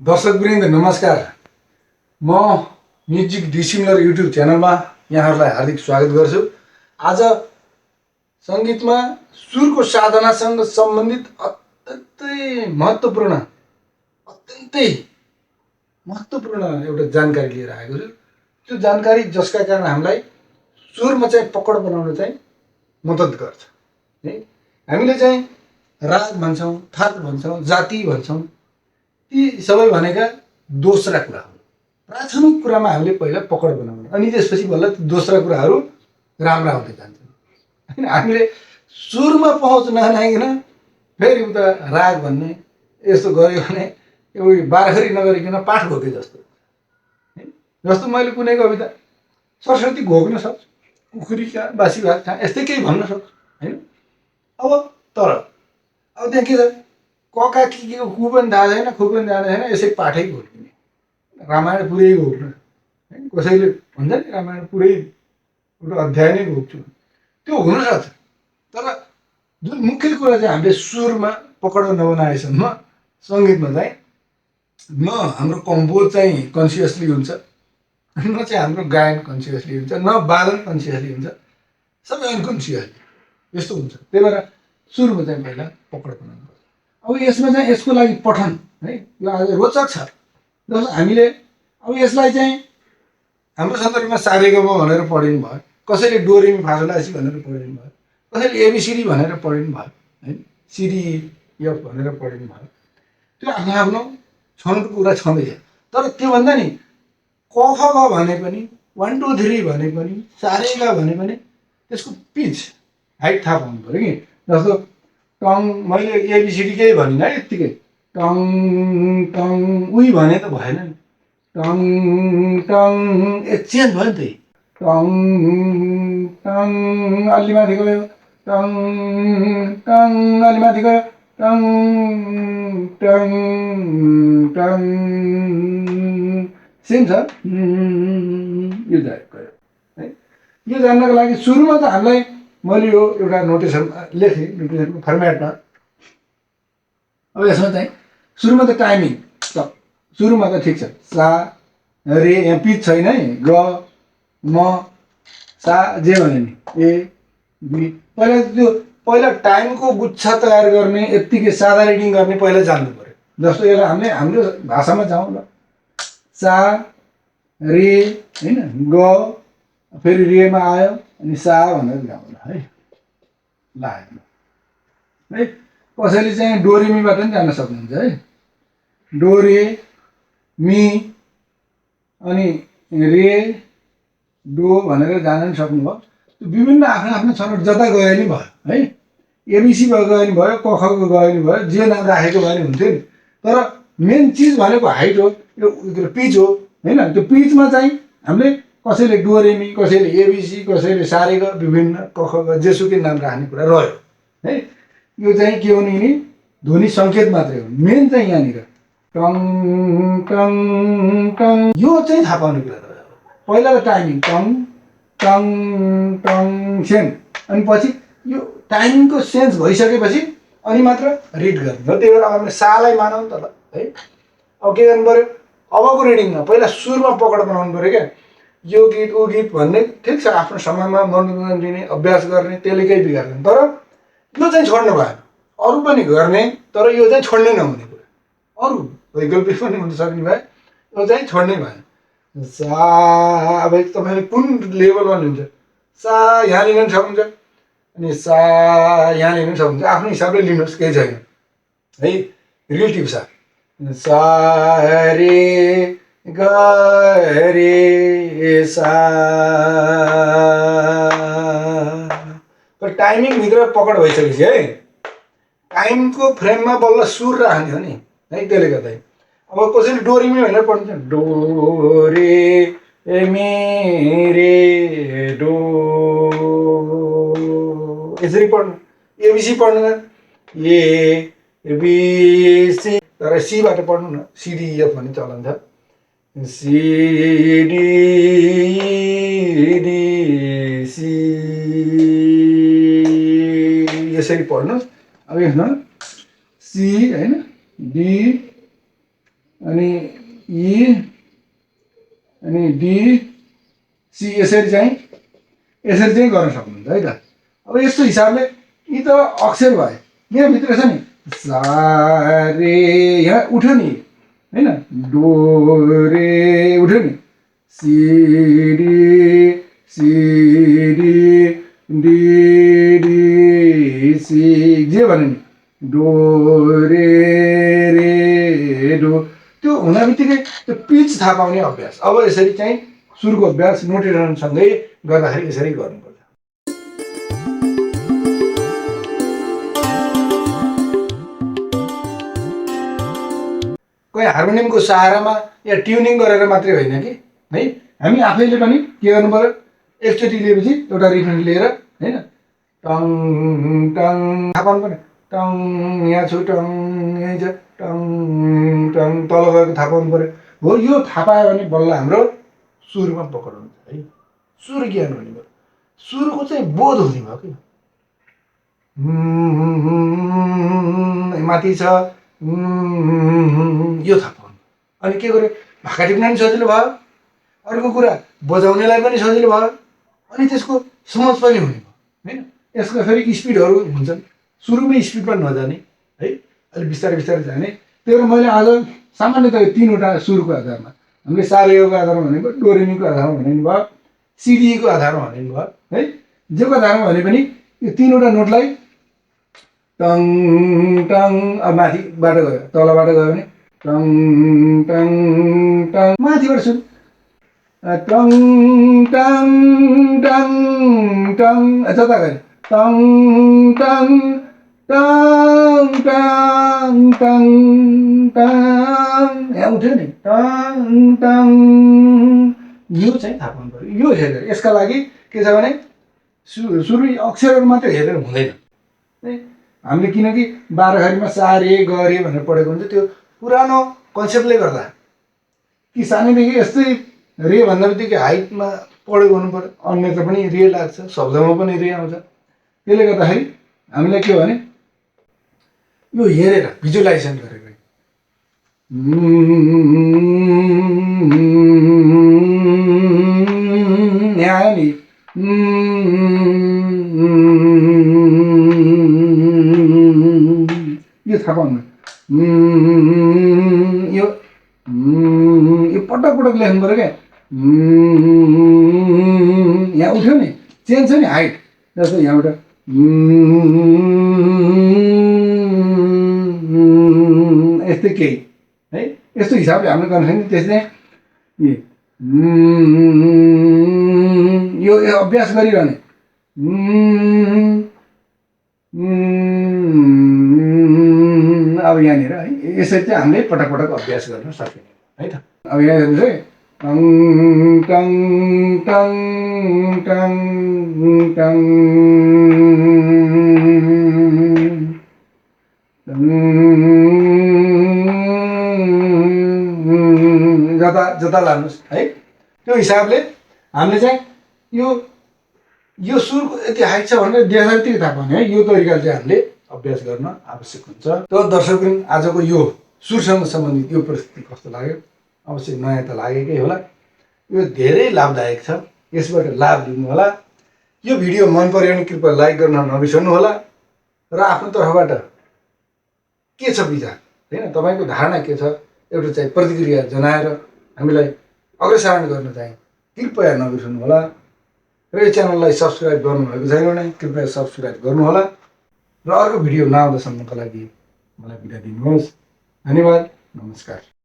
दर्शकवृन्द नमस्कार। म music dissimilar YouTube च्यानलमा यहाँहरूलाई हार्दिक स्वागत गर्छु। आज सङ्गीतमा सुरको साधनासँग सम्बन्धित अत्यन्तै महत्त्वपूर्ण एउटा जानकारी लिएर आएको छु। त्यो जानकारी जसका कारण हामीलाई सुरमा चाहिँ पकड बनाउन चाहिँ मद्दत गर्छ है। हामीले चाहिँ राग भन्छौँ, थाल भन्छौँ, जाति भन्छौँ, ती सबै भनेका दोस्रा कुरा हो। प्राथमिक कुरामा हामीले पहिला पकड बनाउने, अनि त्यसपछि बल्ल दोस्रा कुराहरू राम्रा हुँदै जान्छन् हैन। हामीले सुरमा पहुँच नआइकन फेरि उता राग भन्ने यस्तो गऱ्यो भने यो बारखरी नगरिकन पाठ घोके जस्तो है। जस्तो मैले कुनै कविता सरस्वती घोक्न सक्छु, कुखुरी कहाँ बासी भात कहाँ यस्तै केही भन्न सक्छु हैन। अब त्यहाँ के छ, कका के कु पनि थाहा छैन, खु पनि जाँदैन छैन, यसै पाठै घोक्ने, रामायण पुरै घोक्नु है। कसैले भन्छ नि रामायण पुरै एउटा अध्याय नै घोक्छु, त्यो हुनसक्छ। तर जुन मुख्य कुरा चाहिँ हामीले सुरमा पकड नबनाएसम्म सङ्गीतमा चाहिँ न हाम्रो कम्पोज चाहिँ कन्सियसली हुन्छ, न चाहिँ हाम्रो गायन कन्सियसली हुन्छ, न वादन कन्सियसली हुन्छ, सबै अनकन्सियसली यस्तो हुन्छ। त्यही भएर सुरमा चाहिँ पहिला पकड बनाउनु पर्छ। अब यसमा चाहिँ यसको लागि पठन है, यो आज रोचक छ। जस्तो हामीले अब यसलाई चाहिँ हाम्रो सन्दर्भमा सारेगम भनेर पढिनु भयो, कसैले डोरेमी फासोलासी भनेर पढिनु भयो, कसैले एबिसिडी भनेर पढिनु भयो है, सिडिएफ भनेर पढिनु भयो। त्यो आफ्नो आफ्नो छनौटको कुरा छँदैछ। तर त्योभन्दा नि क ख ग भने पनि, 1 2 3 भने पनि, सारेगा भने पनि त्यसको पिच हाइट थाहा पाउनु पऱ्यो कि। जस्तो टङ, मैले एबिसिडी केही भनिनँ है, यत्तिकै टङ टङ उही भने त भएन नि। टङ टङ चेन्ज भयो नि त, टङ टङ अलि माथि गयो, टङ टङ अलि माथि गयो, टङ टङ टङ सेम छ। यो गयो है। यो जान्नको लागि सुरुमा त हामीलाई मैले यो एउटा नोटेसन लेखेँ, नोटेसनको फर्मेटमा। अब यसमा चाहिँ सुरुमा त टाइमिङ त सुरुमा त ठिक छ, सा रे, यहाँ पिच छैन है, ग म सा जे भने नि ए बी। पहिला टाइमको गुच्छा तयार गर्ने, यत्तिकै सादा रिडिङ गर्ने पहिला जान्नु पऱ्यो। जस्तो यसलाई हामीले हाम्रो भाषामा जाउँ ल, सा रे होइन, ग फेरि रेमा आयो अनि सा भनेर गाउँ ल है, लाग्यो है। कसैले चाहिँ डोरेमीबाट पनि जान सक्नुहुन्छ है, डोरे मी अनि रे डो भनेर जान पनि सक्नुभयो। त्यो विभिन्न आफ्नो आफ्नो छनौट जता गयो नि भयो है। एबिसीमा गयो नि भयो, क ख गयो नि भयो, जे नाम राखेको भयो नि हुन्थ्यो नि। तर मेन चिज भनेको हाइट हो, यो पिच हो होइन। त्यो पिचमा चाहिँ हामीले कसैले डोरेमी, कसैले एबिसी, कसैले सारेग, विभिन्न क ख ग जेसुकै नाम राख्ने कुरा रह्यो है। यो चाहिँ के हो नि, ध्वनि सङ्केत मात्रै हो। मेन चाहिँ यहाँनिर टङ टङ टङ, यो चाहिँ थाहा पाउने कुरा रह्यो। पहिला त timing tongue tongue tongue same, अनि पछि यो टाइमिङको सेन्स भइसकेपछि अनि मात्र रिड गर्ने हो। त्यही भएर हामीले सालाई मानौँ त ल है। अब के गर्नु पऱ्यो, अबको रिडिङमा पहिला सुरमा पकड बनाउनु पऱ्यो क्या। यो गीत ऊ गीत भन्ने ठिक छ, आफ्नो समयमा मनोरञ्जन दिने, अभ्यास गर्ने, त्यसले केही बिगार्दैन। तर यो चाहिँ छोड्नु भएन, अरू पनि गर्ने, तर यो चाहिँ छोड्नै नहुने कुरा। अरू वैकल्पिक पनि हुन सक्ने भए यो चाहिँ छोड्नै भएन। सा अब तपाईँले कुन लेभलमा लिन्छ, सा यहाँ लिन पनि सक्नुहुन्छ अनि सा यहाँ लिन पनि सक्नुहुन्छ, आफ्नो हिसाबले लिनुहोस्, केही छैन है। रिलेटिभ सा रे ग रे सा, तर टाइमिङभित्र पकड भइसकेपछि है, टाइमको फ्रेममा बल्ल सुर राख्ने हो नि है। त्यसले गर्दा अब कसैले डोरेमी भनेर पढ्नुहुन्छ, डो रे मे रे डो यसरी पढ्नु। एबिसी पढ्नु, ए बी सी, तर सीबाट पढ्नु न, सिडिएफ भन्ने चलन छ, सिडी डी सी यसरी पढ्नुहोस्। अब यसमा सी होइन, डी अनि ई अनि डी सी यसरी चाहिँ गर्न सक्नुहुन्छ है त। अब यस्तो हिसाबले यी त अक्षर भयो, यहाँभित्र छ नि सा रे, यहाँ उठ्यो नि होइन, डो रे उठ्यो नि, सी डी डी सी जे भन्यो नि, डो रे डो, त्यो हुन बित्तिकै त्यो पिच थाहा पाउने अभ्यास। अब यसरी चाहिँ सुरको अभ्यास नोटेसनसँगै गर्दाखेरि यसरी गर्नुपर्छ। कोही हार्मोनियमको सहारामा या ट्युनिङ गरेर मात्रै होइन कि है, हामी आफैले पनि के गर्नु पर्यो, एकचोटि लिएपछि एउटा रिफ्रेन्स लिएर होइन, टङ टङ थाहा पाउनु पर्यो, टङ यहाँ छु, टङ यहीँ छ, टङ टङ तल गएको थाहा पाउनु पर्यो। हो, यो थाहा पायो भने बल्ल हाम्रो सुरमा पकड हुन्छ है, सुर ज्ञान हुने भयो, सुरको चाहिँ बोध हुने भयो कि माथि छ यो थाहा पाउनु। अनि के गर्यो, भाका टिप्न पनि सजिलो भयो, अर्को कुरा बजाउनेलाई पनि सजिलो भयो, अनि त्यसको समझ पनि हुने भयो होइन। यसको फेरि स्पिडहरू हुन्छन्, सुरुमै स्पिडमा नजाने है, अलिक बिस्तारै बिस्तारै जाने। त्यही भएर मैले आज सामान्यतः यो 3वटा सुरको आधारमा, हामीले सारेको आधारमा भनेको, डोरेमीको आधारमा भनेको भयो, सिडीको आधारमा भनेको भयो है, जेको आधारमा भने पनि यो 3वटा नोटलाई टङ टङ, अब माथिबाट गयो तलबाट गयो भने टङ टङ टङ, माथिबाट सुरु टङ टङ टङ टङ, जता गयो tongue tongue tongue tongue tongue tongue, यहाँ उठ्यो नि टङ टङ, यो चाहिँ थाहा पाउनु पर्यो। यो हेरेर, यसका लागि के छ भने सुरु अक्षरहरू मात्रै हेरेर हुँदैन है। हामीले किनकि 12 घरीमा सारे गरे भनेर पढेको हुन्छ, त्यो पुरानो कन्सेप्टले गर्दा कि सानैदेखि यस्तै रे भन्दा बित्तिकै हाइटमा पढेको हुनु पर्यो, अन्यत्र पनि रे लाग्छ, शब्दमा पनि रे आउँछ। त्यसले गर्दाखेरि हामीलाई के हो भने यो हेरेर भिजुअलाइजेसन गरेर यहाँ आयो नि, यो थाहा पाउनु, यो पटक पटक लेख्नु पऱ्यो क्या। यहाँ उठ्यो नि, चेन्ज छ नि हाइट, जस्तो यहाँबाट यस्तै केही है, यस्तो हिसाबले हामीले गर्न सक्छौँ। त्यसले यो अभ्यास गरिरहने, अब यहाँनिर है, यसरी चाहिँ हामीले पटक पटक अभ्यास गर्न सकिने है त। अब यहाँ हेर्नुहोस् है, tongue tongue tongue tongue tongue जता जता लानुहोस् है। त्यो हिसाबले हामीले चाहिँ यो सुरको यति हाइट छ भनेर देख्दा बित्तिकै थाहा पाउने है, यो तरिकाले चाहिँ हामीले अभ्यास गर्न आवश्यक हुन्छ। त दर्शकवृन्द, आजको यो सुरसँग सम्बन्धित यो प्रस्तुति कस्तो लाग्यो? अवश्य नयाँ त लागेकै होला, यो धेरै लाभदायक छ, यसबाट लाभ लिनु होला। यो भिडियो मन पर्यो भने कृपया लाइक गर्न नबिर्सनु होला र आफ्नो तर्फबाट के छ विचार होइन, तपाईँको धारणा के छ, एउटा चाहिँ प्रतिक्रिया जनाएर हामीलाई अग्रसारण गर्न चाहिँ कृपया नबिर्सनु होला। र यो च्यानललाई सब्सक्राइब गर्नुभएको छैन भने कृपया सब्सक्राइब गर्नुहोला र अर्को भिडियो नआउँदासम्मको लागि मलाई बिदा दिनुहोस्। धन्यवाद, नमस्कार।